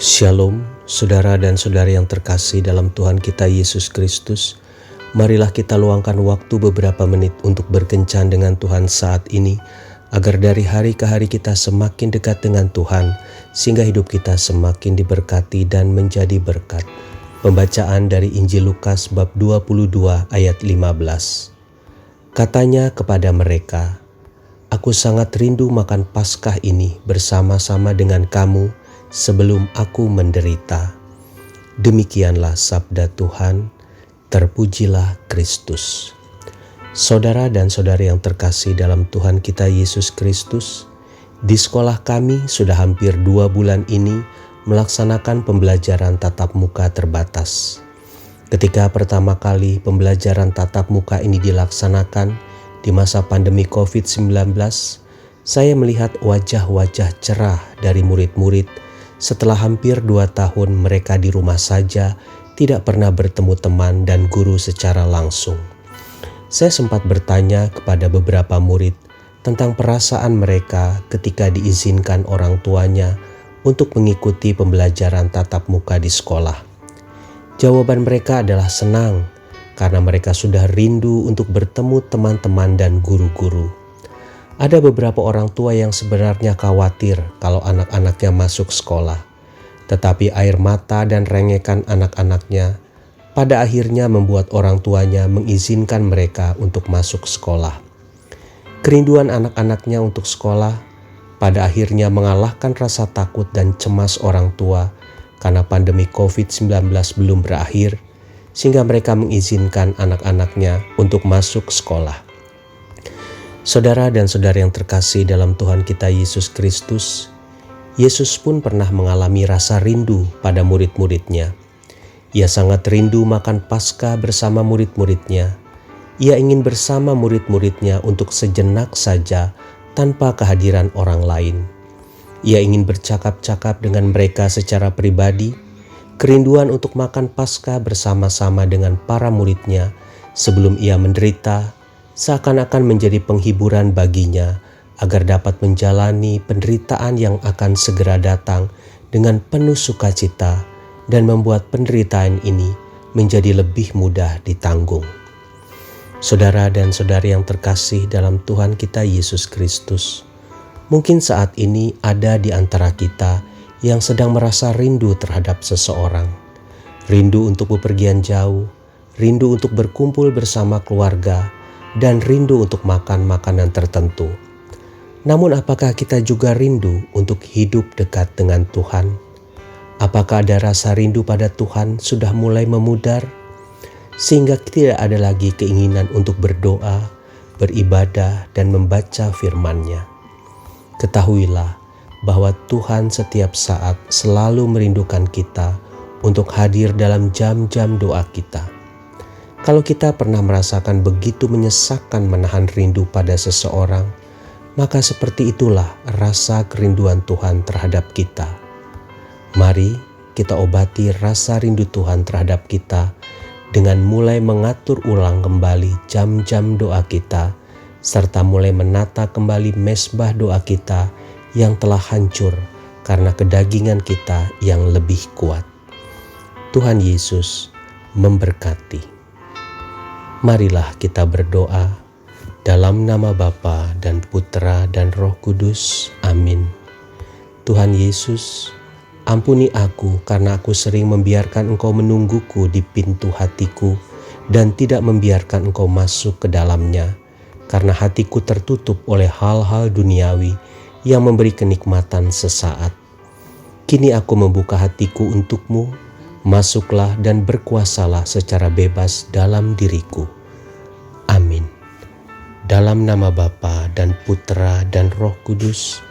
Shalom, saudara dan saudari yang terkasih dalam Tuhan kita Yesus Kristus. Marilah kita luangkan waktu beberapa menit untuk berkencan dengan Tuhan saat ini, agar dari hari ke hari kita semakin dekat dengan Tuhan, sehingga hidup kita semakin diberkati dan menjadi berkat. Pembacaan dari Injil Lukas bab 22 ayat 15. Katanya kepada mereka, "Aku sangat rindu makan Paskah ini bersama-sama dengan kamu sebelum aku menderita." Demikianlah sabda Tuhan, terpujilah Kristus. Saudara dan saudari yang terkasih dalam Tuhan kita Yesus Kristus, di sekolah kami sudah hampir 2 bulan ini melaksanakan pembelajaran tatap muka terbatas. Ketika pertama kali pembelajaran tatap muka ini dilaksanakan di masa pandemi COVID-19, saya melihat wajah-wajah cerah dari murid-murid setelah hampir 2 tahun mereka di rumah saja, tidak pernah bertemu teman dan guru secara langsung. Saya sempat bertanya kepada beberapa murid tentang perasaan mereka ketika diizinkan orang tuanya untuk mengikuti pembelajaran tatap muka di sekolah. Jawaban mereka adalah senang, karena mereka sudah rindu untuk bertemu teman-teman dan guru-guru. Ada beberapa orang tua yang sebenarnya khawatir kalau anak-anaknya masuk sekolah, tetapi air mata dan rengekan anak-anaknya pada akhirnya membuat orang tuanya mengizinkan mereka untuk masuk sekolah. Kerinduan anak-anaknya untuk sekolah pada akhirnya mengalahkan rasa takut dan cemas orang tua karena pandemi COVID-19 belum berakhir, sehingga mereka mengizinkan anak-anaknya untuk masuk sekolah. Saudara dan saudari yang terkasih dalam Tuhan kita Yesus Kristus, Yesus pun pernah mengalami rasa rindu pada murid-muridnya. Ia sangat rindu makan Paskah bersama murid-muridnya. Ia ingin bersama murid-muridnya untuk sejenak saja tanpa kehadiran orang lain. Ia ingin bercakap-cakap dengan mereka secara pribadi. Kerinduan untuk makan Paskah bersama-sama dengan para muridnya sebelum ia menderita seakan-akan menjadi penghiburan baginya agar dapat menjalani penderitaan yang akan segera datang dengan penuh sukacita dan membuat penderitaan ini menjadi lebih mudah ditanggung. Saudara dan saudari yang terkasih dalam Tuhan kita Yesus Kristus, mungkin saat ini ada di antara kita yang sedang merasa rindu terhadap seseorang, rindu untuk bepergian jauh, rindu untuk berkumpul bersama keluarga, dan rindu untuk makan makanan tertentu. Namun apakah kita juga rindu untuk hidup dekat dengan Tuhan? Apakah ada rasa rindu pada Tuhan sudah mulai memudar, sehingga tidak ada lagi keinginan untuk berdoa, beribadah, dan membaca firman-Nya? Ketahuilah bahwa Tuhan setiap saat selalu merindukan kita untuk hadir dalam jam-jam doa kita. Kalau kita pernah merasakan begitu menyesakkan menahan rindu pada seseorang, maka seperti itulah rasa kerinduan Tuhan terhadap kita. Mari kita obati rasa rindu Tuhan terhadap kita dengan mulai mengatur ulang kembali jam-jam doa kita, serta mulai menata kembali mezbah doa kita yang telah hancur karena kedagingan kita yang lebih kuat. Tuhan Yesus memberkati. Marilah kita berdoa dalam nama Bapa dan Putra dan Roh Kudus. Amin. Tuhan Yesus, ampuni aku karena aku sering membiarkan Engkau menungguku di pintu hatiku dan tidak membiarkan Engkau masuk ke dalamnya, karena hatiku tertutup oleh hal-hal duniawi yang memberi kenikmatan sesaat. Kini aku membuka hatiku untuk-Mu. Masuklah dan berkuasalah secara bebas dalam diriku. Amin. Dalam nama Bapa dan Putra dan Roh Kudus.